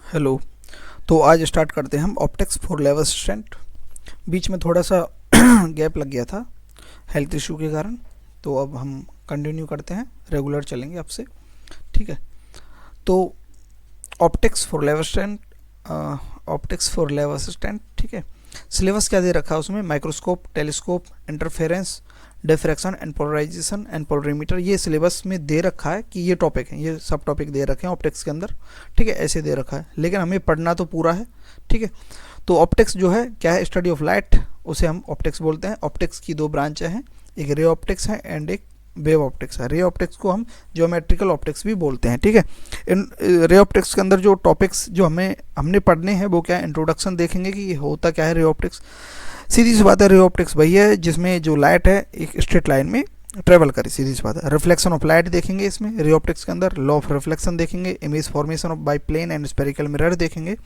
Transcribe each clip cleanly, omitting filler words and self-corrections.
Hello. तो आज start करते हैं हम ऑप्टिक्स फॉर लेवल असिस्टेंट। बीच में थोड़ा सा गैप लग गया था हेल्थ इशू के कारण, तो अब हम कंटिन्यू करते हैं, रेगुलर चलेंगे आपसे। ठीक है। तो optics for level assistant, optics for level assistant. ठीक है। सिलेबस क्या दे रखा है उसमें? Microscope, telescope, interference, diffraction and polarisation and polarimeter. ये सिलेबस में दे रखा है कि ये टॉपिक है, ये सब टॉपिक दे रखे हैं ऑप्टिक्स के अंदर। ठीक है, ऐसे दे रखा है, लेकिन हमें पढ़ना तो पूरा है। ठीक है। तो ऑप्टिक्स जो है क्या है? स्टडी ऑफ लाइट, उसे हम ऑप्टिक्स बोलते हैं। ऑप्टिक्स की दो ब्रांच हैं, एक रे ऑप्टिक्स है एंड एक वेव ऑप्टिक्स है। रे ऑप्टिक्स को हम ज्योमेट्रिकल ऑप्टिक्स भी बोलते हैं। ठीक है। इन रे ऑप्टिक्स के अंदर जो टॉपिक्स जो हमने पढ़ने हैं वो क्या है? इंट्रोडक्शन देखेंगे कि होता क्या है रे ऑप्टिक्स। सीधी सी बात है, रे ऑप्टिक्स वही है जिसमें जो लाइट है एक स्ट्रेट लाइन में ट्रेवल करे, सीधी सी बात है। रिफ्लेक्शन ऑफ लाइट देखेंगे इसमें रे ऑप्टिक्स के अंदर, लॉ ऑफ रिफ्लेक्शन देखेंगे, image formation of by plane and spherical mirror देखेंगे,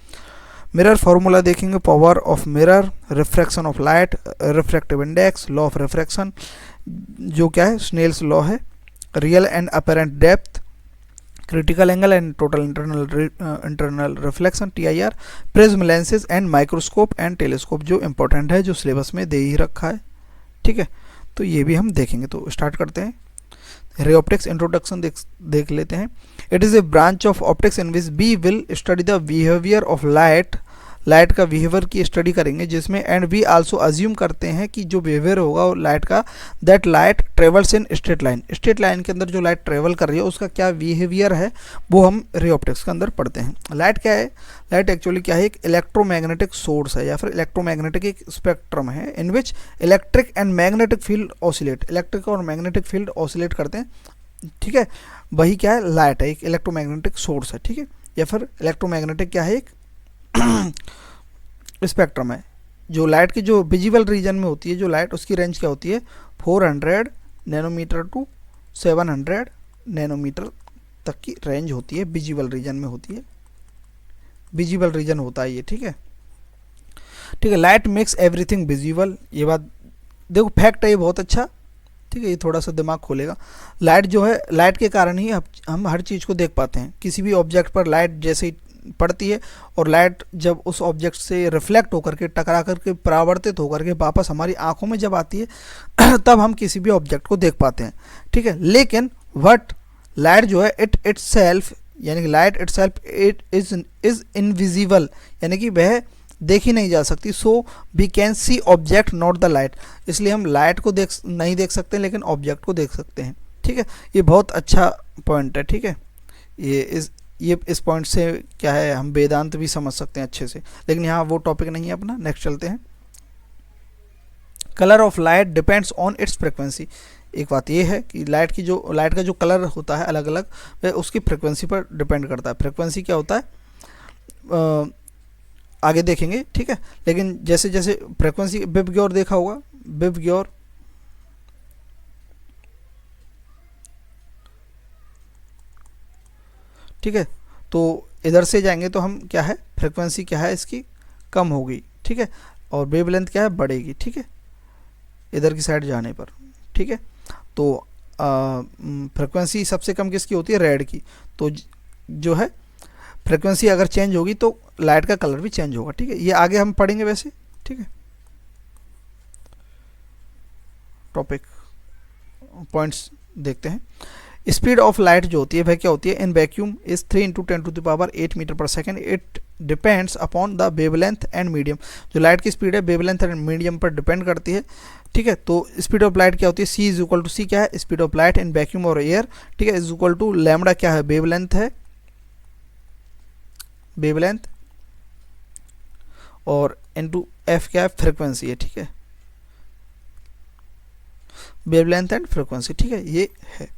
मिरर फार्मूला देखेंगे, power of mirror, refraction of light, refractive index, law of refraction जो क्या है? स्नेल्स लॉ है, real and apparent depth, critical angle and total internal reflection TIR, prism lenses and microscope and telescope जो important है, जो syllabus में दे ही रखा है। ठीक है। तो ये भी हम देखेंगे। तो स्टार्ट करते हैं। रे ऑप्टिक्स इंट्रोडक्शन देख लेते हैं। It is a branch of optics in which we will study the behaviour of light. Light का बिहेवियर की स्टडी करेंगे जिसमें, एंड वी आल्सो अज्यूम करते हैं कि जो बिहेवियर होगा लाइट का, that light travels in straight line. Straight line के अंदर जो लाइट ट्रेवल कर रही है उसका क्या बिहेवियर है वो हम रे ऑप्टिक्स के अंदर पढ़ते हैं। लाइट क्या है? लाइट एक्चुअली क्या है? एक इलेक्ट्रोमैग्नेटिक सोर्स है या फिर इलेक्ट्रोमैग्नेटिक एक स्पेक्ट्रम है in which electric and magnetic field oscillate. Electric और मैग्नेटिक फील्ड ऑसिलेट करते हैं। ठीक है। वही क्या है? लाइट है, एक इलेक्ट्रोमैग्नेटिक सोर्स है। ठीक है। या फिर इलेक्ट्रोमैग्नेटिक क्या है? एक स्पेक्ट्रम है। जो लाइट की जो विजिबल रीजन में होती है जो लाइट, उसकी रेंज क्या होती है? 400 नैनोमीटर टू 700 नैनोमीटर तक की रेंज होती है, विजिबल रीजन में होती है, विजिबल रीजन होता है ये। ठीक है। ठीक है। Light makes everything visible. ये बात देखो, फैक्ट है ये बहुत अच्छा। ठीक है। ये थोड़ा सा दिमाग खोलेगा। लाइट जो है, लाइट के कारण ही हम हर चीज़ को देख पाते हैं। किसी भी ऑब्जेक्ट पर लाइट जैसे ही पड़ती है और लाइट जब उस ऑब्जेक्ट से रिफ्लेक्ट होकर के, टकरा करके, परावर्तित होकर के वापस हमारी आंखों में जब आती है तब हम किसी भी ऑब्जेक्ट को देख पाते हैं। ठीक है। लेकिन वट लाइट जो है इट्स सेल्फ, यानी कि light itself it is invisible, यानी कि वह देखी नहीं जा सकती। So we can see object not the light. इसलिए हम लाइट को नहीं देख सकते लेकिन ऑब्जेक्ट को देख सकते हैं। ठीक है। ये बहुत अच्छा पॉइंट है। ठीक है। ये इस पॉइंट से क्या है, हम वेदांत भी समझ सकते हैं अच्छे से, लेकिन यहाँ वो टॉपिक नहीं है अपना। नेक्स्ट चलते हैं। Colour of light depends on it's frequency. एक बात ये है कि लाइट का जो कलर होता है अलग अलग, वह उसकी फ्रिक्वेंसी पर डिपेंड करता है। फ्रिक्वेंसी क्या होता है आगे देखेंगे। ठीक है। लेकिन जैसे जैसे फ्रिक्वेंसी, विबग्योर देखा होगा, विबग्योर, ठीक है। तो इधर से जाएंगे तो हम क्या है, फ्रिक्वेंसी क्या है इसकी कम होगी। ठीक है। और वेवलेंथ क्या है? बढ़ेगी। ठीक है। इधर की साइड जाने पर। ठीक है। तो फ्रिक्वेंसी सबसे कम किसकी होती है? रेड की। तो जो है फ्रिक्वेंसी अगर चेंज होगी तो लाइट का कलर भी चेंज होगा। ठीक है। ये आगे हम पढ़ेंगे वैसे। ठीक है। टॉपिक पॉइंट्स देखते हैं। स्पीड ऑफ लाइट जो होती है वह क्या होती है? इन वैक्यूम इज 3 × 10⁸ मीटर पर second. It depends upon the wavelength and medium. जो लाइट की स्पीड है वेवलेंथ एंड मीडियम पर डिपेंड करती है। ठीक है। तो स्पीड ऑफ लाइट क्या होती है? C is equal to C क्या है? Speed of light in vacuum और एयर। ठीक है। इज इक्वल टू लैम्डा क्या है? वेवलेंथ है, वेवलेंथ, और इनटू F क्या है? फ्रिक्वेंसी है। ठीक है। Wavelength and frequency. ठीक है। ये है।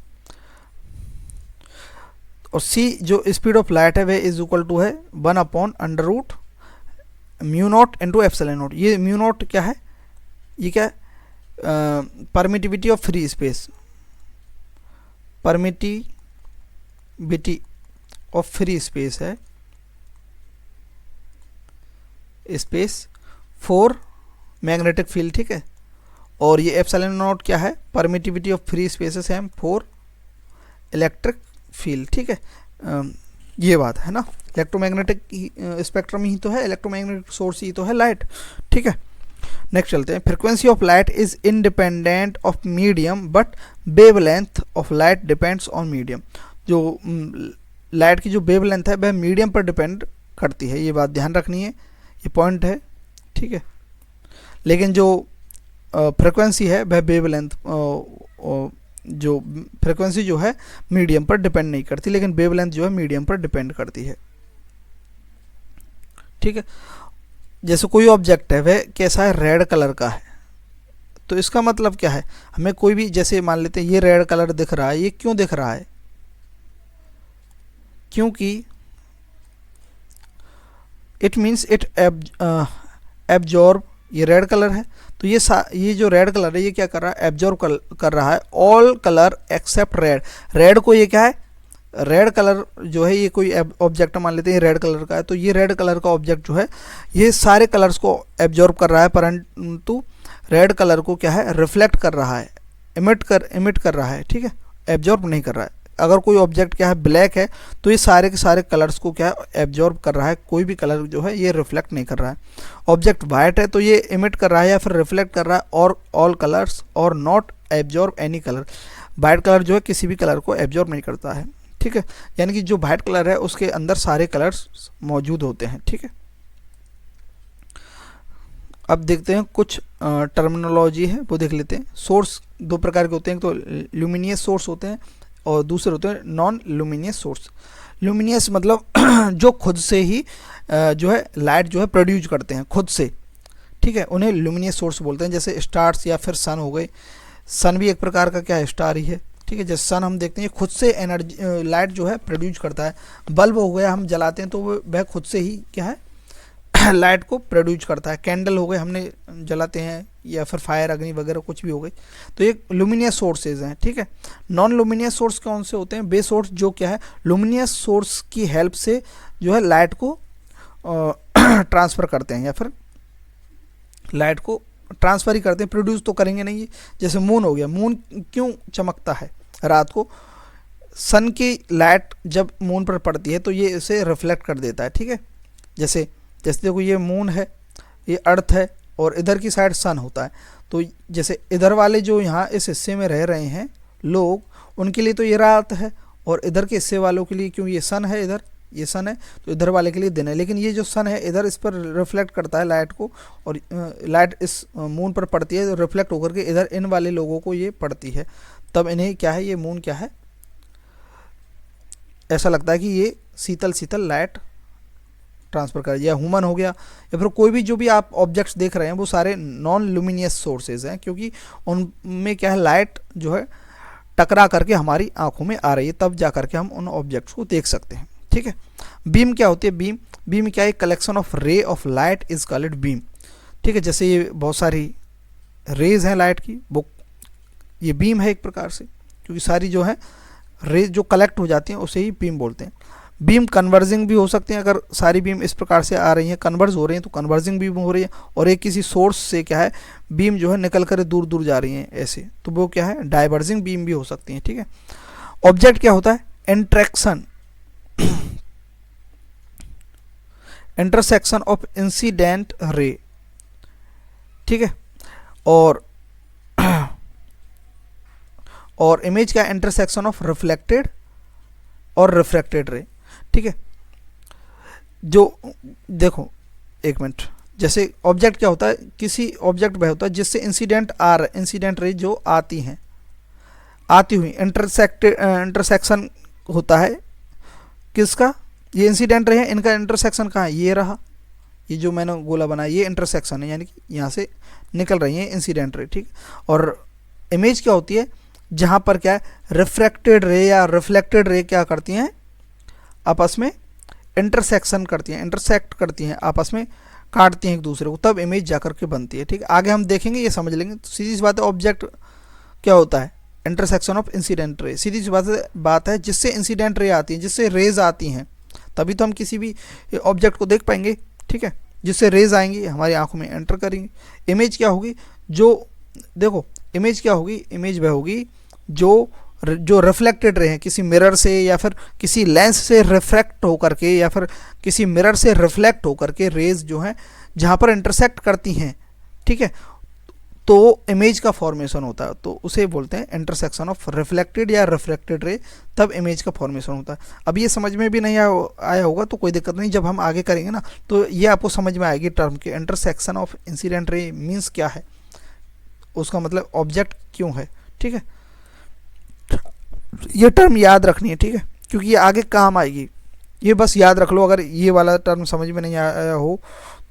और C जो स्पीड ऑफ लाइट है वह इज इक्वल टू है 1/√μ0 × ε0। ये μ0 क्या है? ये क्या है? Permittivity of free space, permittivity of free space है, स्पेस फॉर मैग्नेटिक फील्ड। ठीक है। और ये ε0 क्या है? परमिटिविटी ऑफ फ्री स्पेसेस है फॉर इलेक्ट्रिक फील्ड। ठीक है। ये बात है ना, इलेक्ट्रोमैग्नेटिक स्पेक्ट्रम ही तो है, इलेक्ट्रोमैग्नेटिक सोर्स ही तो है लाइट। ठीक है, नेक्स्ट चलते हैं। Frequency of light is independent of medium but wavelength of light depends on medium. जो लाइट की जो वेवलेंथ है वह मीडियम पर डिपेंड करती है, ये बात ध्यान रखनी है, ये पॉइंट है। ठीक है, लेकिन जो फ्रीक्वेंसी है वह वेवलेंथ, जो फ्रीक्वेंसी जो है मीडियम पर डिपेंड नहीं करती, लेकिन वेवलेंथ जो है मीडियम पर डिपेंड करती है। ठीक है, जैसे कोई ऑब्जेक्ट है वह कैसा है, रेड कलर का है, तो इसका मतलब क्या है, हमें कोई भी, जैसे मान लेते हैं ये रेड कलर दिख रहा है, ये क्यों दिख रहा है, क्योंकि इट मीन्स इट एब्जॉर्ब, ये रेड कलर है तो ये जो रेड कलर है ये क्या कर रहा है, एब्जॉर्ब कर रहा है all colour except red. Red को ये क्या है, रेड कलर जो है ये कोई ऑब्जेक्ट मान लेते हैं, ये रेड कलर का है, तो ये रेड कलर का ऑब्जेक्ट जो है ये सारे कलर्स को एब्जॉर्ब कर रहा है, परंतु रेड कलर को क्या है, रिफ्लेक्ट कर रहा है, इमिट कर रहा है। ठीक है, एब्जॉर्ब नहीं कर रहा है। अगर कोई ऑब्जेक्ट क्या है ब्लैक है तो ये सारे के सारे कलर्स को क्या है, एब्जॉर्ब कर रहा है, कोई भी कलर जो है ये रिफ्लेक्ट नहीं कर रहा है। ऑब्जेक्ट वाइट है तो ये इमिट कर रहा है या फिर रिफ्लेक्ट कर रहा है और ऑल कलर्स और not absorb any colour. White colour जो है किसी भी कलर को एब्जॉर्ब नहीं करता है। ठीक है, यानी कि जो वाइट कलर है उसके अंदर सारे कलर्स मौजूद होते हैं। ठीक है, अब देखते हैं कुछ टर्मिनोलॉजी है वो देख लेते हैं। सोर्स दो प्रकार के होते हैं, तो ल्यूमिनियस सोर्स होते हैं और दूसरे होते हैं नॉन ल्यूमिनियस सोर्स। ल्यूमिनियस मतलब जो खुद से ही जो है लाइट जो है प्रोड्यूस करते हैं खुद से। ठीक है, उन्हें ल्यूमिनियस सोर्स बोलते हैं, जैसे स्टार्स या फिर सन हो गए। सन भी एक प्रकार का क्या है, स्टार ही है। ठीक है, जैसे सन हम देखते हैं खुद से एनर्जी लाइट जो है प्रोड्यूस करता है। बल्ब हो गया हम जलाते हैं तो वह खुद से ही क्या है लाइट को प्रोड्यूस करता है। कैंडल हो गए हमने जलाते हैं, या फिर फायर अग्नि वगैरह कुछ भी हो गई, तो ये लुमिनियस सोर्सेज हैं। ठीक है, नॉन लुमिनियस सोर्स कौन से होते हैं, वे सोर्स जो क्या है लुमिनियस सोर्स की हेल्प से जो है लाइट को ट्रांसफ़र करते हैं, या फिर लाइट को ट्रांसफ़र ही करते हैं, प्रोड्यूस तो करेंगे नहीं। जैसे मून हो गया, मून क्यों चमकता है रात को, सन की लाइट जब मून पर पड़ती है तो ये इसे रिफ्लेक्ट कर देता है। ठीक है, जैसे देखो ये मून है, ये अर्थ है और इधर की साइड सन होता है, तो जैसे इधर वाले जो यहाँ इस हिस्से में रह रहे हैं लोग, उनके लिए तो ये रात है, और इधर के हिस्से वालों के लिए क्यों ये सन है, इधर ये सन है तो इधर वाले के लिए दिन है। लेकिन ये जो सन है इधर इस पर रिफ्लेक्ट करता है लाइट को, और लाइट इस मून पर पड़ती है तो रिफ्लेक्ट होकर के इधर इन वाले लोगों को ये पड़ती है, तब इन्हें क्या है, ये मून क्या है, ऐसा लगता है कि ये शीतल शीतल लाइट ट्रांसफ़र कर, या ह्यूमन हो गया, या फिर कोई भी जो भी आप ऑब्जेक्ट्स देख रहे हैं वो सारे नॉन लुमिनियस सोर्सेज हैं, क्योंकि उनमें क्या है लाइट जो है टकरा करके हमारी आंखों में आ रही है, तब जा करके हम उन ऑब्जेक्ट्स को देख सकते हैं। ठीक है, बीम क्या होती है, बीम क्या है, collection of ray of light is called beam. ठीक है, जैसे ये बहुत सारी रेज हैं लाइट की, वो ये बीम है एक प्रकार से, क्योंकि सारी जो है रेज जो कलेक्ट हो जाती हैं उसे ही बीम बोलते हैं। बीम कन्वर्जिंग भी हो सकते हैं, अगर सारी बीम इस प्रकार से आ रही हैं, कन्वर्ज हो रही हैं तो कन्वर्जिंग बीम हो रही है, और एक किसी सोर्स से क्या है बीम जो है निकल कर दूर दूर जा रही हैं ऐसे, तो वो क्या है डाइवर्जिंग बीम भी हो सकती हैं। ठीक है, ऑब्जेक्ट क्या होता है, इंटरेक्शन इंटरसेक्शन ऑफ इंसिडेंट रे। ठीक है, और इमेज क्या, इंटरसेक्शन ऑफ रिफ्लेक्टेड और रिफ्रैक्टेड रे। ठीक है, जो देखो एक मिनट, जैसे ऑब्जेक्ट क्या होता है, किसी ऑब्जेक्ट वह होता है जिससे इंसिडेंट रे जो आती हैं, आती हुई इंटरसेक्शन होता है किसका, ये इंसिडेंट रे है, इनका इंटरसेक्शन कहाँ है, ये रहा, ये जो मैंने गोला बनाया ये इंटरसेक्शन है, यानी कि यहाँ से निकल रही है इंसिडेंट रे। ठीक, और इमेज क्या होती है, जहाँ पर क्या है रिफ्रैक्टेड रे या रिफ्लेक्टेड रे क्या करती हैं, आपस में इंटरसेक्शन करती हैं, इंटरसेक्ट करती हैं, आपस में काटती हैं एक दूसरे को, तब इमेज जाकर के बनती है। ठीक है, आगे हम देखेंगे, ये समझ लेंगे। तो सीधी सी बात है, ऑब्जेक्ट क्या होता है, इंटरसेक्शन ऑफ इंसिडेंट रे। सीधी सी बात है, जिससे इंसिडेंट रे आती हैं, जिससे रेज आती हैं, तभी तो हम किसी भी ऑब्जेक्ट को देख पाएंगे। ठीक है, जिससे रेज आएंगी हमारी आंखों में एंटर करेंगी। इमेज क्या होगी, जो देखो इमेज क्या होगी, इमेज वह होगी जो जो रिफ्लेक्टेड रे हैं किसी मिरर से या फिर किसी लेंस से रिफ्रैक्ट होकर के या फिर किसी मिरर से रिफ्लेक्ट होकर के रेज जो हैं जहाँ पर इंटरसेक्ट करती हैं, ठीक है, तो इमेज का फॉर्मेशन होता है, तो उसे बोलते हैं इंटरसेक्शन ऑफ रिफ्लेक्टेड या रिफ्रैक्टेड रे, तब इमेज का फॉर्मेशन होता है। अब ये समझ में भी नहीं आया होगा तो कोई दिक्कत नहीं, जब हम आगे करेंगे ना तो ये आपको समझ में आएगी टर्म के इंटरसेक्शन ऑफ इंसिडेंट रे मीन्स क्या है, उसका मतलब ऑब्जेक्ट क्यों है, ठीक है। ये टर्म याद रखनी है, ठीक है, क्योंकि ये आगे काम आएगी, ये बस याद रख लो। अगर ये वाला टर्म समझ में नहीं आया हो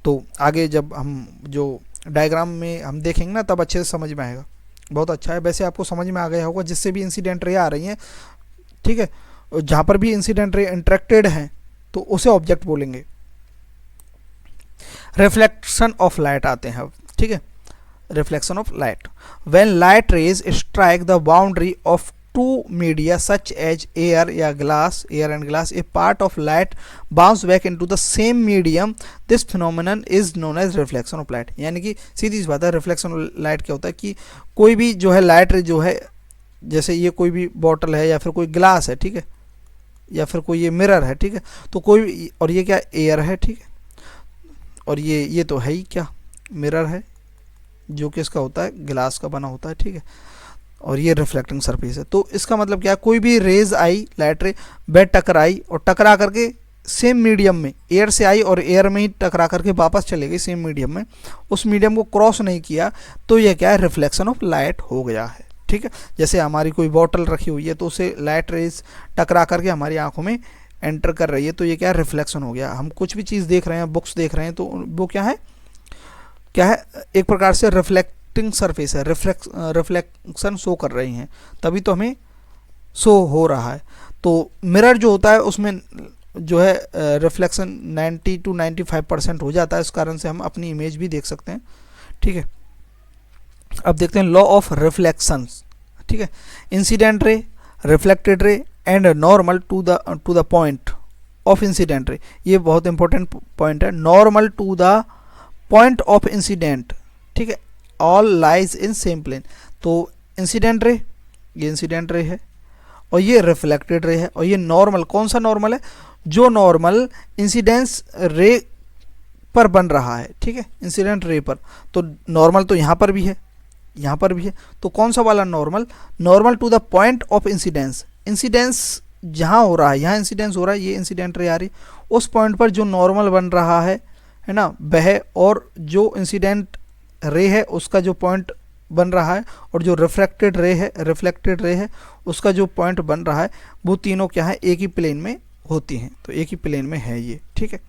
तो आगे जब हम जो डायग्राम में हम देखेंगे ना तब अच्छे से समझ में आएगा। बहुत अच्छा है, वैसे आपको समझ में आ गया होगा जिससे भी इंसिडेंट रे आ रही हैं, ठीक है, जहाँ पर भी इंसिडेंट रे इंटरेक्टेड हैं तो उसे ऑब्जेक्ट बोलेंगे। रिफ्लेक्शन ऑफ लाइट आते हैं अब, ठीक है, reflection of light, when light rays strike the boundary of two media such as air या glass, air and glass, a part of light bounce back into the same medium, this phenomenon is known as reflection of light। यानी कि सीधी सी बात है, reflection of light क्या होता है कि कोई भी जो है लाइट जो है, जैसे ये कोई भी बॉटल है या फिर कोई ग्लास है, ठीक है, या फिर कोई ये मिरर है, ठीक है, तो कोई, और ये क्या एयर है, ठीक है, और ये तो है ही क्या मिरर है जो कि इसका होता है ग्लास का बना होता है, ठीक है, और ये रिफ्लेक्टिंग सरफेस है। तो इसका मतलब क्या, कोई भी रेज आई, लाइट रे बेड टकराई और टकरा करके सेम मीडियम में, एयर से आई और एयर में ही टकरा करके वापस चले गई सेम मीडियम में, उस मीडियम को क्रॉस नहीं किया तो ये क्या है, रिफ्लेक्शन ऑफ लाइट हो गया है, ठीक है। जैसे हमारी कोई बॉटल रखी हुई है तो उसे लाइट रेज टकरा करके हमारी आंखों में एंटर कर रही है तो ये क्या है, रिफ्लेक्शन हो गया। हम कुछ भी चीज़ देख रहे हैं, बुक्स देख रहे हैं, तो वो क्या है, एक प्रकार से रिफ्लेक्टिंग सरफेस है, रिफ्लेक्शन शो कर रही हैं, तभी तो हमें शो हो रहा है। तो मिरर जो होता है उसमें जो है रिफ्लेक्शन 90 to 95% हो जाता है, इस कारण से हम अपनी इमेज भी देख सकते हैं, ठीक है। अब देखते हैं लॉ ऑफ रिफ्लेक्शंस, ठीक है। Incident ray, reflected ray and normal to the point of incident ray, ये बहुत इंपॉर्टेंट पॉइंट है। Normal to the point of incident, ठीक है, all lies in same plane. तो इंसिडेंट रे, ये इंसिडेंट रे है और ये रिफ्लेक्टेड रे है, और ये नॉर्मल, कौन सा नॉर्मल है, जो नॉर्मल इंसिडेंस रे पर बन रहा है, ठीक है, इंसिडेंट रे पर। तो नॉर्मल तो यहाँ पर भी है, यहाँ पर भी है, तो कौन सा वाला normal, normal to the point of incidence, incidence जहाँ हो रहा है, यहाँ इंसिडेंस हो रहा है, ये इंसिडेंट रे आ रही, उस पॉइंट पर जो नॉर्मल बन रहा है ना वह, और जो इंसिडेंट रे है उसका जो पॉइंट बन रहा है, और जो रिफ्लेक्टेड रे है उसका जो पॉइंट बन रहा है, वो तीनों क्या है, एक ही प्लेन में होती हैं, तो एक ही प्लेन में है ये, ठीक है।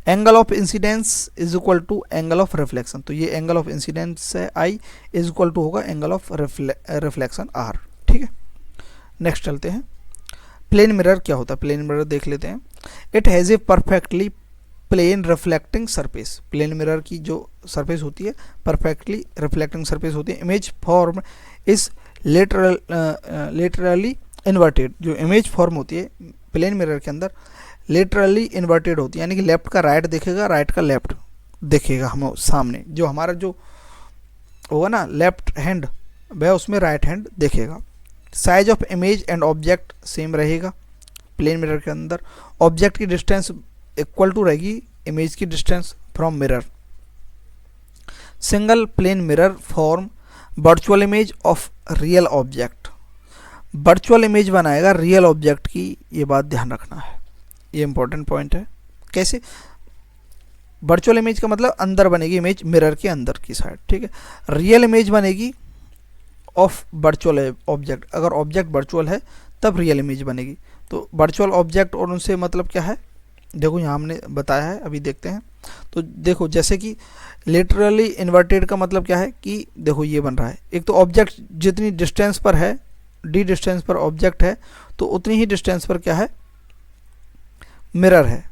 Angle of incidence is equal to angle of reflection, तो ये एंगल ऑफ इंसिडेंस है आई, इज इक्वल टू होगा एंगल ऑफ रिफ्लेक्शन आर, ठीक है। नेक्स्ट चलते हैं, प्लेन मिरर क्या होता है, प्लेन मिरर देख लेते हैं। It has a perfectly plane reflecting surface, plane mirror की जो सरफेस होती है परफेक्टली रिफ्लेक्टिंग सरफेस होती है। Image form is laterally inverted, जो इमेज फॉर्म होती है प्लेन मिरर के अंदर लेटरली इन्वर्टेड होती है, यानी कि लेफ्ट का राइट दिखेगा, राइट का लेफ्ट दिखेगा हमें सामने, जो हमारा जो होगा ना लेफ्ट हैंड वह उसमें राइट हैंड दिखेगा। Size of image and object same रहेगा प्लेन मिरर के अंदर, ऑब्जेक्ट की डिस्टेंस इक्वल टू रहेगी इमेज की distance from mirror. Single plane mirror form virtual image of real object, virtual image बनाएगा रियल ऑब्जेक्ट की, ये बात ध्यान रखना है, ये इंपॉर्टेंट पॉइंट है। कैसे वर्चुअल इमेज का मतलब अंदर बनेगी इमेज मिरर के अंदर की साइड, ठीक है। रियल इमेज बनेगी ऑफ वर्चुअल ऑब्जेक्ट, अगर ऑब्जेक्ट वर्चुअल है तब रियल इमेज बनेगी। तो वर्चुअल ऑब्जेक्ट और उनसे मतलब क्या है, देखो यहाँ हमने बताया है, अभी देखते हैं। तो देखो जैसे कि लेटरली इन्वर्टेड का मतलब क्या है कि देखो ये बन रहा है, एक तो ऑब्जेक्ट जितनी डिस्टेंस पर है, डी डिस्टेंस पर ऑब्जेक्ट है, तो उतनी ही डिस्टेंस पर क्या है, मिरर है,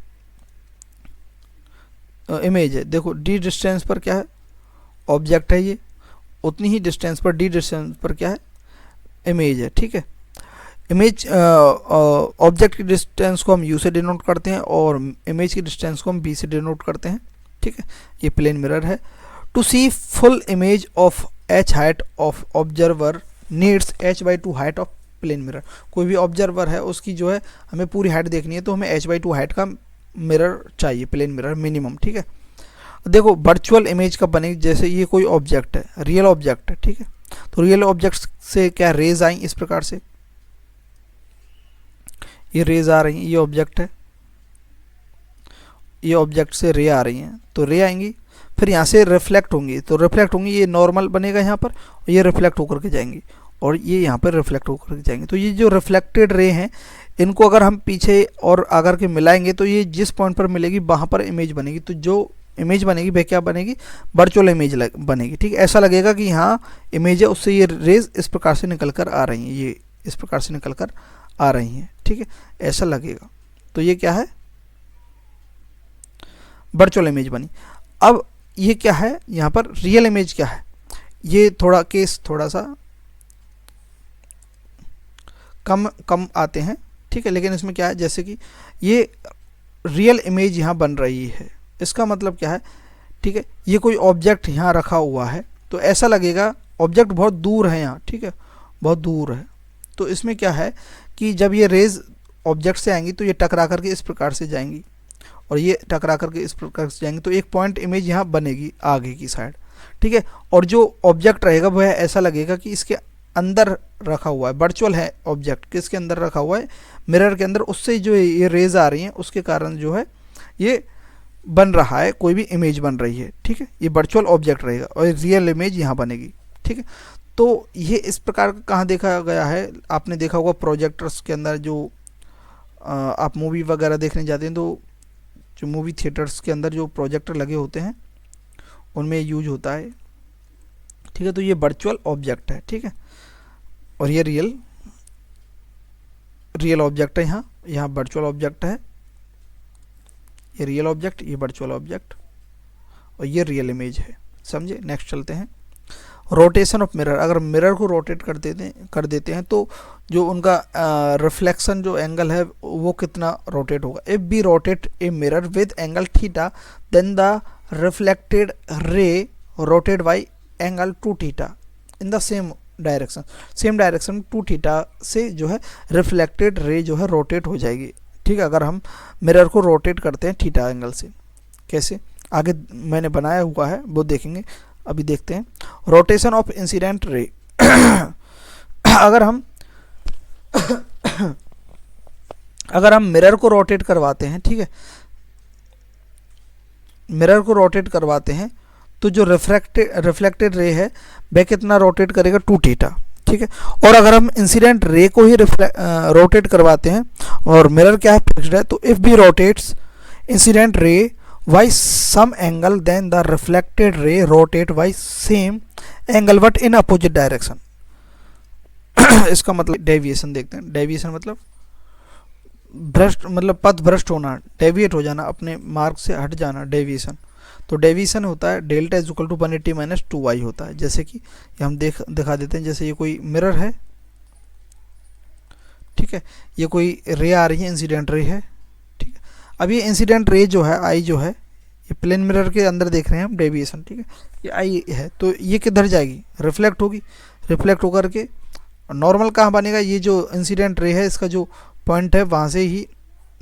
इमेज है। देखो डी डिस्टेंस पर क्या है, ऑब्जेक्ट है, ये उतनी ही डिस्टेंस पर, डी डिस्टेंस पर क्या है, इमेज है, ठीक है। इमेज ऑब्जेक्ट की डिस्टेंस को हम यू से डिनोट करते हैं और इमेज की डिस्टेंस को हम बी से डिनोट करते हैं, ठीक है। ये प्लेन मिरर है। To see full image of h height of observer needs h/2 height of plane mirror. कोई भी ऑब्जर्वर है उसकी जो है हमें पूरी हाइट देखनी है, तो हमें h/2 हाइट का मिरर चाहिए, प्लेन मिरर मिनिमम, ठीक है। देखो वर्चुअल इमेज कब बनेगी, जैसे ये कोई ऑब्जेक्ट है, रियल ऑब्जेक्ट है, ठीक है, तो रियल ऑब्जेक्ट से क्या रेज आई इस प्रकार से, ये रेज आ रही हैं, ये ऑब्जेक्ट है, ये ऑब्जेक्ट से रे आ रही हैं, तो रे आएंगी, फिर यहाँ से रिफ्लेक्ट होंगी, तो रिफ्लेक्ट होंगी, ये नॉर्मल बनेगा यहाँ पर, ये रिफ्लेक्ट होकर के जाएंगी और ये यहाँ पर रिफ्लेक्ट होकर के जाएंगे। तो ये जो रिफ्लेक्टेड रे हैं इनको अगर हम पीछे और आकर के मिलाएंगे तो ये जिस पॉइंट पर मिलेगी वहाँ पर इमेज बनेगी। तो जो इमेज बनेगी वह क्या बनेगी, वर्चुअल इमेज बनेगी, ठीक है। ऐसा लगेगा कि यहाँ इमेज है, उससे ये रेज इस प्रकार से निकल कर आ रही हैं, ये इस प्रकार से निकल कर आ रही हैं, ठीक है, ऐसा लगेगा। तो ये क्या है, वर्चुअल इमेज बनी। अब ये क्या है, यहाँ पर रियल इमेज क्या है, ये थोड़ा केस थोड़ा सा कम आते हैं, ठीक है, लेकिन इसमें क्या है, जैसे कि ये रियल इमेज यहाँ बन रही है, इसका मतलब क्या है, ठीक है, ये कोई ऑब्जेक्ट यहाँ रखा हुआ है, तो ऐसा लगेगा ऑब्जेक्ट बहुत दूर है यहाँ, ठीक है, बहुत दूर है। तो इसमें क्या है कि जब ये रेज ऑब्जेक्ट से आएंगी तो ये टकरा करके इस प्रकार से जाएंगी और ये टकरा करके इस प्रकार से जाएंगे, तो एक पॉइंट इमेज यहाँ बनेगी आगे की साइड, ठीक है। और जो ऑब्जेक्ट रहेगा वह ऐसा लगेगा कि इसके अंदर रखा हुआ है, वर्चुअल है ऑब्जेक्ट, किसके अंदर रखा हुआ है, मिरर के अंदर, उससे जो ये रेज आ रही हैं उसके कारण जो है ये बन रहा है, कोई भी इमेज बन रही है, ठीक है, ये वर्चुअल ऑब्जेक्ट रहेगा और रियल इमेज यहाँ बनेगी, ठीक है। तो ये इस प्रकार का कहाँ देखा गया है, आपने देखा होगा प्रोजेक्टर्स के अंदर, जो आप मूवी वगैरह देखने जाते हैं तो जो मूवी थिएटर्स के अंदर जो प्रोजेक्टर लगे होते हैं उनमें यूज होता है, ठीक है। तो ये वर्चुअल ऑब्जेक्ट है, ठीक है, और ये रियल ऑब्जेक्ट है, यहाँ वर्चुअल ऑब्जेक्ट है, ये रियल ऑब्जेक्ट, ये वर्चुअल ऑब्जेक्ट और ये रियल इमेज है, समझे। नेक्स्ट चलते हैं, रोटेशन ऑफ मिरर। अगर मिरर को रोटेट कर देते हैं तो जो उनका रिफ्लेक्शन जो एंगल है वो कितना रोटेट होगा। If b rotate a mirror with angle theta then the reflected ray rotate by angle 2 theta in the same direction 2 theta से जो है रिफ्लेक्टेड रे जो है रोटेट हो जाएगी, ठीक है। अगर हम मिरर को रोटेट करते हैं थीटा एंगल से, कैसे, आगे मैंने बनाया हुआ है वो देखेंगे, अभी देखते हैं। रोटेशन ऑफ इंसिडेंट रे अगर हम मिरर को रोटेट करवाते हैं, ठीक है, मिरर को रोटेट करवाते हैं तो जो रिफ्लेक्टेड रे है वह कितना रोटेट करेगा, 2 थीटा, ठीक है। और अगर हम इंसिडेंट रे को ही रोटेट करवाते हैं और मिरर क्या है, फिक्स्ड है, तो if b rotates incident ray by some angle then the reflected ray rotate by same angle but in opposite direction इसका मतलब डेविएशन देखते हैं। डेविएशन मतलब भ्रष्ट, मतलब पथ भ्रष्ट होना, डेविएट हो जाना, अपने मार्ग से हट जाना, डेविएशन। तो डेविएशन होता है delta is equal to 180 - 2y होता है। जैसे कि ये हम दिखा देते हैं, जैसे ये कोई मिरर है, ठीक है, ये कोई रे आ रही है, इंसिडेंट रे है, ठीक है। अब ये इंसिडेंट रे जो है आई जो है, ये प्लेन मिरर के अंदर देख रहे हैं हम डेविएशन, ठीक है, ये आई है, तो ये किधर जाएगी, रिफ्लेक्ट होगी, रिफ्लेक्ट होकर के नॉर्मल कहाँ बनेगा, ये जो इंसिडेंट रे है इसका जो पॉइंट है वहाँ से ही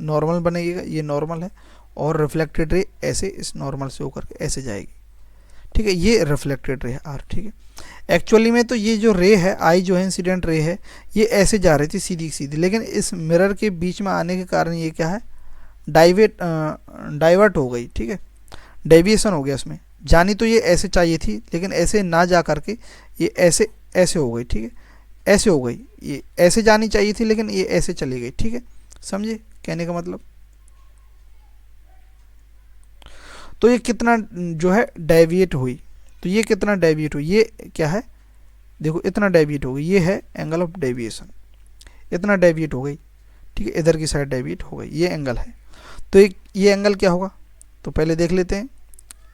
नॉर्मल बनेगा, ये नॉर्मल है, और रिफ्लेक्टेड रे ऐसे इस नॉर्मल से होकर के ऐसे जाएगी, ठीक है, ये रिफ्लेक्टेड रे है आर, ठीक है। एक्चुअली में तो ये जो रे है आई जो है इंसिडेंट रे है, ये ऐसे जा रही थी सीधी सीधी, लेकिन इस मिरर के बीच में आने के कारण ये क्या है, डाइवर्ट हो गई, ठीक है, डेविएशन हो गया इसमें। जानी तो ये ऐसे चाहिए थी लेकिन ऐसे ना जा करके ये ऐसे हो गई, ठीक है, ऐसे हो गई, ये ऐसे जानी चाहिए थी लेकिन ये ऐसे चली गई, ठीक है, समझे कहने का मतलब। तो ये कितना जो है डेविएट हुई, तो ये कितना डेविएट हुई, ये क्या है, देखो इतना डेविएट हो गई, ये है एंगल ऑफ डेविएशन, इतना डेविएट हो गई, ठीक है, इधर की साइड डेविएट हो गई, ये एंगल है। तो ये एंगल क्या होगा, तो पहले देख लेते हैं,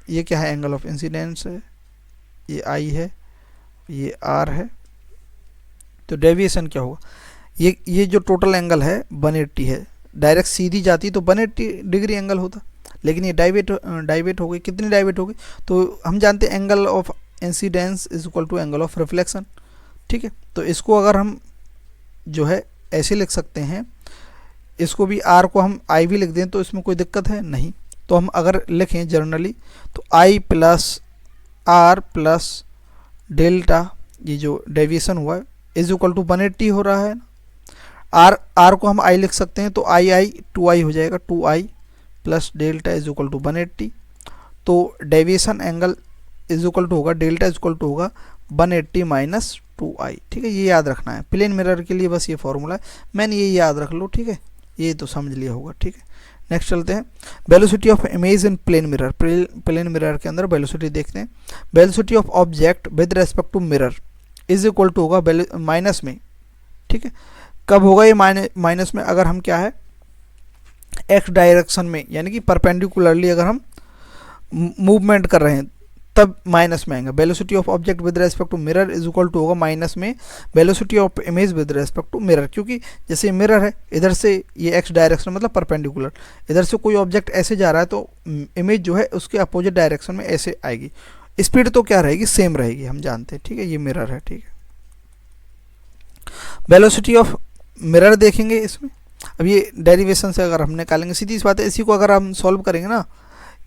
ये क्या है, एंगल ऑफ इंसिडेंस है, ये आई है, ये आर है, तो डेविएशन क्या होगा, ये जो टोटल एंगल है 180 है, डायरेक्ट सीधी जाती तो 180 डिग्री एंगल होता, लेकिन ये डाइवेट हो गई, कितनी डाइवेट हो गई, तो हम जानते हैं angle of incidence is equal to angle of reflection, ठीक है। तो इसको अगर हम जो है ऐसे लिख सकते हैं, इसको भी आर को हम आई भी लिख दें तो इसमें कोई दिक्कत है नहीं। तो हम अगर लिखें जनरली तो आई प्लस आर प्लस डेल्टा, ये जो डेविएशन हुआ है इज इक्वल टू 180 हो रहा है ना। आर को हम आई लिख सकते हैं तो आई 2i हो जाएगा, 2i plus delta is equal to 180। तो deviation angle is equal to होगा, डेल्टा इज इक्वल टू होगा 180 माइनस 2i। ठीक है, ये याद रखना है प्लेन मिरर के लिए, बस ये फॉर्मूला है, मैंने ये याद रख लो। ठीक है, ये तो समझ लिया होगा। ठीक है, नेक्स्ट चलते हैं, velocity of image in plane mirror. Plane mirror के अंदर वेलोसिटी देखते हैं। Velocity of object with respect to mirror is equal to होगा माइनस में। ठीक है, कब होगा ये माइनस में? अगर हम क्या है एक्स डायरेक्शन में यानी कि परपेंडिकुलरली अगर हम मूवमेंट कर रहे हैं तब माइनस में आएंगे। Velocity of object with respect to mirror is equal to होगा माइनस में velocity of image with respect to mirror, क्योंकि जैसे मिरर है इधर से ये एक्स डायरेक्शन मतलब परपेंडिकुलर, इधर से कोई ऑब्जेक्ट ऐसे जा रहा है तो इमेज जो है उसके अपोजिट डायरेक्शन में ऐसे आएगी। स्पीड तो क्या रहेगी, सेम रहेगी, हम जानते हैं। ठीक है, ये मिरर है। ठीक है, वेलोसिटी ऑफ मिरर देखेंगे इसमें। अब ये डेरिवेशन से अगर हम निकालेंगे, सीधी सी बात है, इसी को अगर हम सॉल्व करेंगे ना,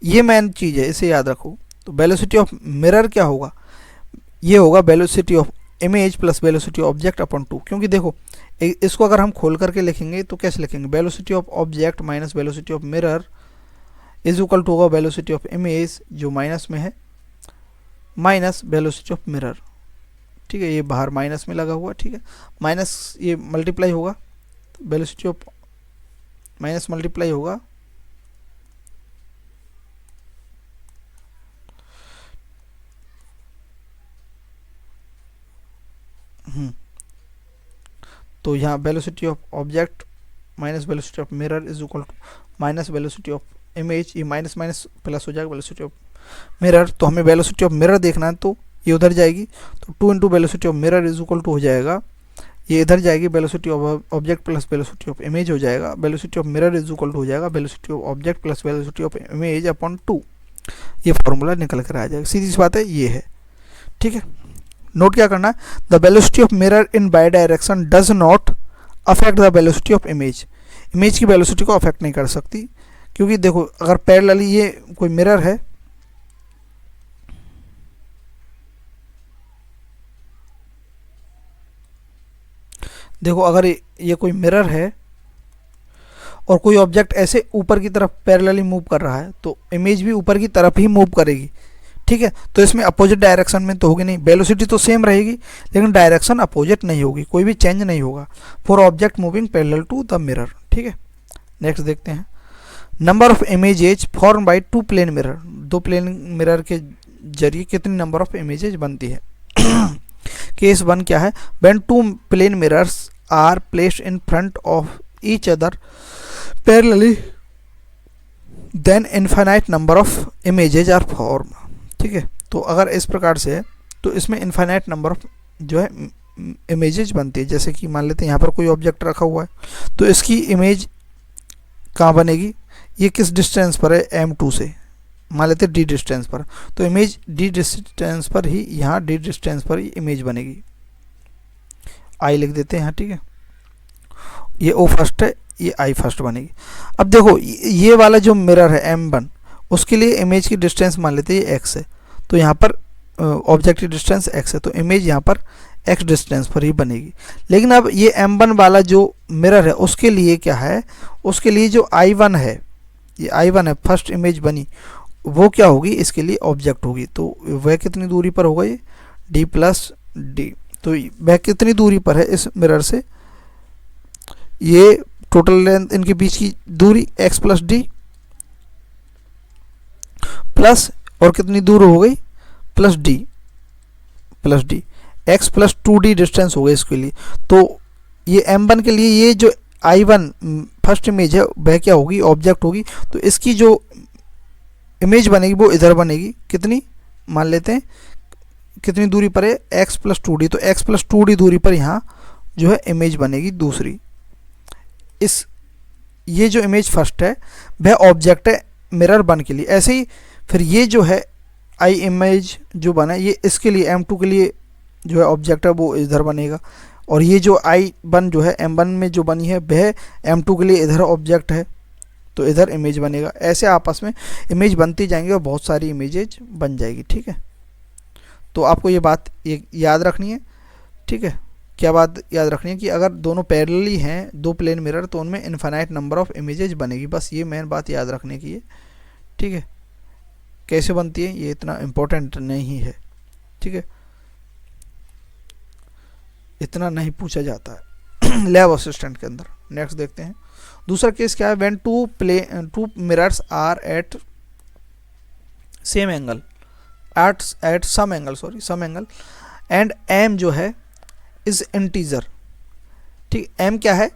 ये मेन चीज़ है, इसे याद रखो। तो वेलोसिटी ऑफ मिरर क्या होगा, ये होगा velocity of image plus velocity of object upon 2। क्योंकि देखो इसको अगर हम खोल करके लिखेंगे तो कैसे लिखेंगे, velocity of object minus velocity of mirror is equal to होगा वेलोसिटी ऑफ इमेज जो माइनस में है माइनस वेलोसिटी ऑफ मिरर। ठीक है, ये बाहर माइनस में लगा हुआ। ठीक है, माइनस ये मल्टीप्लाई होगा, वेलोसिटी ऑफ माइनस मल्टीप्लाई होगा तो यहाँ velocity of object minus velocity of mirror is equal to minus velocity of image, ये माइनस माइनस प्लस हो जाएगा वेलोसिटी ऑफ मिरर। तो हमें वेलोसिटी ऑफ मिरर देखना है तो ये उधर जाएगी, तो 2 into velocity of mirror is equal to हो जाएगा, ये इधर जाएगी velocity of object plus velocity of image हो जाएगा, velocity of mirror is equal to हो जाएगा velocity of object plus velocity of image upon 2। ये फार्मूला निकल कर आ जाएगा, सीधी सी बात है, ये है। ठीक है, नोट क्या करना है, the velocity of mirror in by direction does not affect the velocity of image. Image की वेलोसिटी को अफेक्ट नहीं कर सकती, क्योंकि देखो अगर पैरेलली ये कोई मिरर है, देखो अगर ये कोई मिरर है और कोई ऑब्जेक्ट ऐसे ऊपर की तरफ पैरेलली मूव कर रहा है तो इमेज भी ऊपर की तरफ ही मूव करेगी। ठीक है, तो इसमें अपोजिट डायरेक्शन में तो होगी नहीं, वेलोसिटी तो सेम रहेगी लेकिन डायरेक्शन अपोजिट नहीं होगी, कोई भी चेंज नहीं होगा for object moving parallel to the mirror. ठीक है, नेक्स्ट देखते हैं, number of images form by 2 plane mirror. 2 plane mirror के जरिए कितनी नंबर ऑफ इमेजेज बनती है। केस 1 क्या है, when 2 plane mirrors are placed in front of each other parallelly then infinite number of images are form. ठीक है, तो अगर इस प्रकार से है तो इसमें इनफाइनाइट नंबर ऑफ जो है इमेजेज बनती है। जैसे कि मान लेते हैं यहाँ पर कोई ऑब्जेक्ट रखा हुआ है तो इसकी इमेज कहाँ बनेगी, ये किस डिस्टेंस पर है, m2 से, मान लेते हैं d डिस्टेंस पर, तो इमेज d डिस्टेंस पर ही, यहाँ d डिस्टेंस पर ही इमेज बनेगी। i लिख देते हैं यहाँ। ठीक है, ये o फर्स्ट है, ये i फर्स्ट बनेगी। अब देखो ये वाला जो मिरर है m1 उसके लिए इमेज की डिस्टेंस मान लेते हैं ये x है, तो यहाँ पर ऑब्जेक्ट की डिस्टेंस x है, तो इमेज यहाँ पर x डिस्टेंस पर ही बनेगी। लेकिन अब ये m1 वाला जो मिरर है उसके लिए क्या है, उसके लिए जो i1 है, ये i1 है, फर्स्ट इमेज बनी, वो क्या होगी, इसके लिए ऑब्जेक्ट होगी। तो वह कितनी दूरी पर होगा, ये d प्लस डी, तो वह कितनी दूरी पर है इस मिरर से, ये टोटल लेंथ इनके बीच की दूरी x प्लस डी प्लस और कितनी दूर हो गई plus D x plus 2d distance हो गई इसके लिए। तो ये m1 के लिए ये जो i1 फर्स्ट इमेज है वह क्या होगी, ऑब्जेक्ट होगी। तो इसकी जो इमेज बनेगी वो इधर बनेगी, कितनी मान लेते हैं कितनी दूरी पर है, x प्लस 2d, तो x प्लस 2d दूरी पर यहाँ जो है इमेज बनेगी दूसरी। इस ये जो इमेज फर्स्ट है वह ऑब्जेक्ट है मिरर 1 के लिए। ऐसे ही फिर ये जो है आई इमेज जो बना है ये इसके लिए m2 के लिए जो है ऑब्जेक्ट है वो इधर बनेगा, और ये जो I1 जो है M1 में जो बनी है वह M2 के लिए इधर ऑब्जेक्ट है, तो इधर इमेज बनेगा। ऐसे आपस में इमेज बनती जाएंगी और बहुत सारी इमेजेज बन जाएगी। ठीक है, तो आपको ये बात याद रखनी है। ठीक है, क्या बात याद रखनी है कि अगर दोनों पैरेलली हैं, दो प्लेन मिरर, तो उनमें इनफाइनाइट नंबर ऑफ इमेजेज बनेगी। बस ये मेन बात याद रखने की है। ठीक है, कैसे बनती है ये इतना इम्पोर्टेंट नहीं है। ठीक है, इतना नहीं पूछा जाता है लैब असिस्टेंट के अंदर। नेक्स्ट देखते हैं दूसरा केस क्या है। When two mirrors are at same angle, at some angle and m जो है इज इंटीजर। ठीक, m क्या है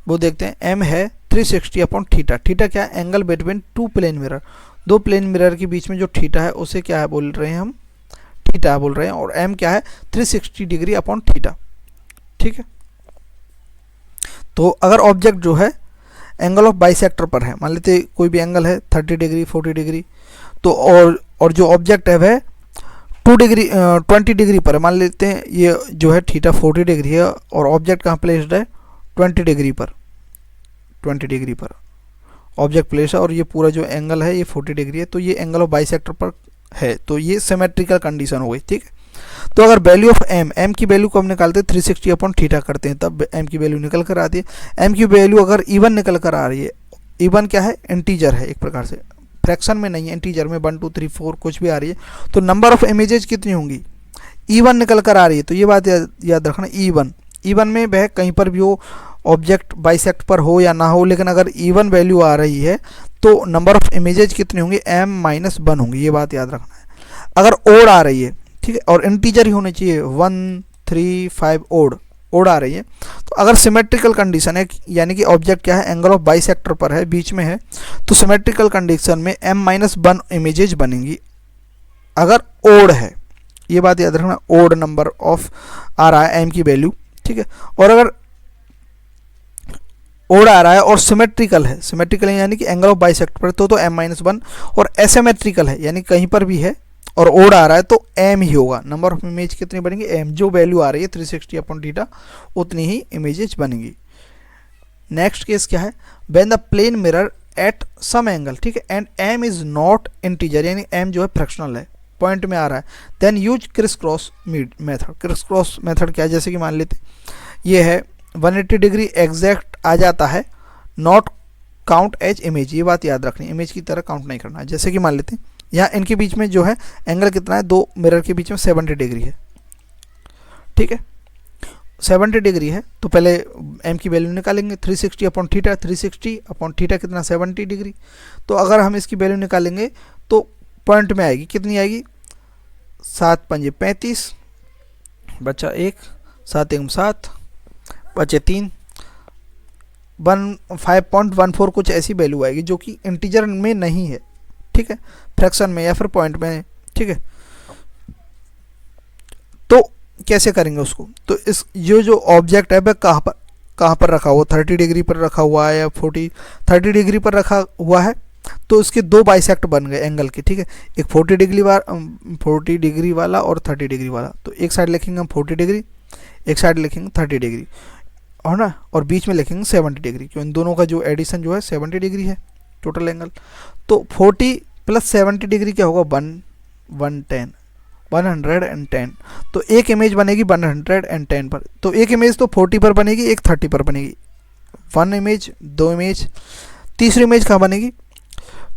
वो देखते हैं। m है 360 अपॉन थीटा। थीटा क्या है? Angle between two plane mirror, दो प्लेन मिरर के बीच में जो थीटा है उसे क्या है बोल रहे हैं हम, थीटा बोल रहे हैं। और m क्या है? 360 डिग्री अपॉन थीटा। ठीक है, तो अगर ऑब्जेक्ट जो है एंगल ऑफ बाइसेक्टर पर है, मान लेते कोई भी एंगल है 30 डिग्री 40 डिग्री, तो और जो ऑब्जेक्ट है वह 20 डिग्री पर है। मान लेते हैं ये जो है थीटा 40 डिग्री है और ऑब्जेक्ट कहाँ प्लेस्ड है 20 डिग्री पर, 20 डिग्री पर ऑब्जेक्ट प्लेस है और ये पूरा जो एंगल है ये 40 डिग्री है, तो ये एंगल ऑफ बाइसेक्टर पर है, तो ये सिमेट्रिकल कंडीशन हो गई। ठीक है, तो अगर वैल्यू ऑफ m की वैल्यू को हम निकालते हैं 360 अपॉन थीटा करते हैं, तब m की वैल्यू निकल कर आती है। m की वैल्यू अगर इवन निकल कर आ रही है, इवन क्या है? इंटीजर है, एक प्रकार से फ्रैक्शन में नहीं है, इंटीजर में 1 2 3 4 कुछ भी आ रही है, तो नंबर ऑफ इमेजेज कितनी होंगी? E1 निकल कर आ रही है। तो ये बात याद रखना, E1 में वह कहीं पर भी हो, ऑब्जेक्ट बाइसेक्ट पर हो या ना हो, लेकिन अगर E1 वैल्यू आ रही है तो नंबर ऑफ इमेजेज कितनी होंगी? m-1 होंगी। ये बात याद रखना है। अगर ओड आ रही है, ठीक है, और इंटीजर ही होनी चाहिए, 1 3 5 ओड आ रही है, तो अगर सिमेट्रिकल कंडीशन है, यानी कि ऑब्जेक्ट क्या है एंगल ऑफ बाइसेक्टर पर है, बीच में है, तो सिमेट्रिकल कंडीशन में m-1 इमेजेज बनेंगी अगर ओड है। ये बात याद रखना, ओड नंबर ऑफ आ रहा है m की वैल्यू। ठीक है, और अगर ओड आ रहा है और सिमेट्रिकल है, सिमेट्रिकल है यानी कि एंगल ऑफ बाइसेक्टर पर, तो m-1, और एसिमेट्रिकल है यानी कहीं पर भी है और ओड आ रहा है तो m ही होगा। नंबर ऑफ इमेज कितनी बनेंगी? m, जो वैल्यू आ रही है 360 अपॉन थीटा उतनी ही इमेजेज बनेंगी। नेक्स्ट केस क्या है? When the plane mirror at some angle, ठीक है, and m is not integer, यानी m जो है फ्रैक्शनल है, पॉइंट में आ रहा है, then use criss cross method. Criss cross method क्या है? जैसे कि मान लेते ये है 180 डिग्री एग्जैक्ट आ जाता है, नॉट काउंट एज इमेज। ये बात याद रखनी, इमेज की तरह काउंट नहीं करना है। जैसे कि मान लेते हैं यहाँ इनके बीच में जो है एंगल कितना है, दो मिरर के बीच में 70 डिग्री है। ठीक है, 70 डिग्री है, तो पहले m की वैल्यू निकालेंगे 360 अपॉन थीटा। 360 अपॉन थीटा कितना? 70 डिग्री। तो अगर हम इसकी वैल्यू निकालेंगे तो पॉइंट में आएगी, कितनी आएगी? 7 पंजे 35, बचा 1, 7 1 7, बचे 3, 5.14 कुछ ऐसी वैल्यू आएगी जो कि इंटीजर में नहीं है। ठीक है, फ्रैक्शन में या फिर पॉइंट में। ठीक है, तो कैसे करेंगे उसको? तो इस ये जो ऑब्जेक्ट है वह कहाँ पर रखा हुआ? 30 डिग्री पर रखा हुआ है या 30 डिग्री पर रखा हुआ है, तो उसके दो बाइसेक्ट बन गए एंगल के। ठीक है, एक 40 डिग्री वाला और 30 डिग्री वाला, तो एक साइड लिखेंगे हम 40 डिग्री, एक साइड लिखेंगे 30 डिग्री, और ना, और बीच में लिखेंगे 70 डिग्री, क्यों इन दोनों का जो एडिशन जो है 70 डिग्री है टोटल एंगल। तो 40 प्लस 70 डिग्री क्या होगा? 110। तो एक इमेज बनेगी 110 पर, तो एक इमेज तो 40 पर बनेगी, एक 30 पर बनेगी। 1 इमेज, 2 इमेज, तीसरी इमेज कहाँ बनेगी?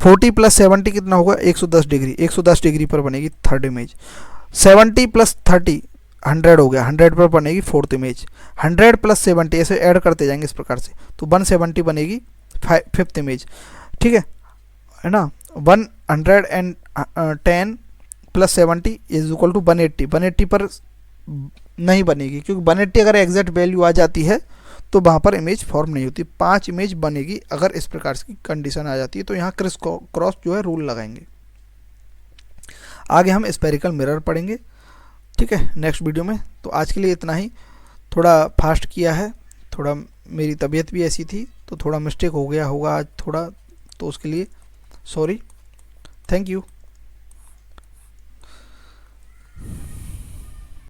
40 प्लस 70 कितना होगा? 110 डिग्री, 110 डिग्री पर बनेगी थर्ड इमेज। 70 प्लस 30 100 हो गया, 100 पर बनेगी फोर्थ इमेज। 100 प्लस 70 ऐसे ऐड करते जाएंगे इस प्रकार से, तो 170 बनेगी फिफ्थ इमेज। ठीक है ना, 110 प्लस 70 इज इक्वल टू 180। 180 पर नहीं बनेगी, क्योंकि 180 अगर एग्जैक्ट वैल्यू आ जाती है तो वहाँ पर इमेज फॉर्म नहीं होती। 5 इमेज बनेगी अगर इस प्रकार की कंडीशन आ जाती है, तो यहाँ क्रिस क्रॉस जो है रूल लगाएंगे। आगे हम स्पेरिकल मिरर पढ़ेंगे, ठीक है, नेक्स्ट वीडियो में। तो आज के लिए इतना ही। थोड़ा फास्ट किया है, थोड़ा मेरी तबीयत भी ऐसी थी तो थोड़ा मिस्टेक हो गया होगा आज थोड़ा, तो उसके लिए सॉरी। Thank you.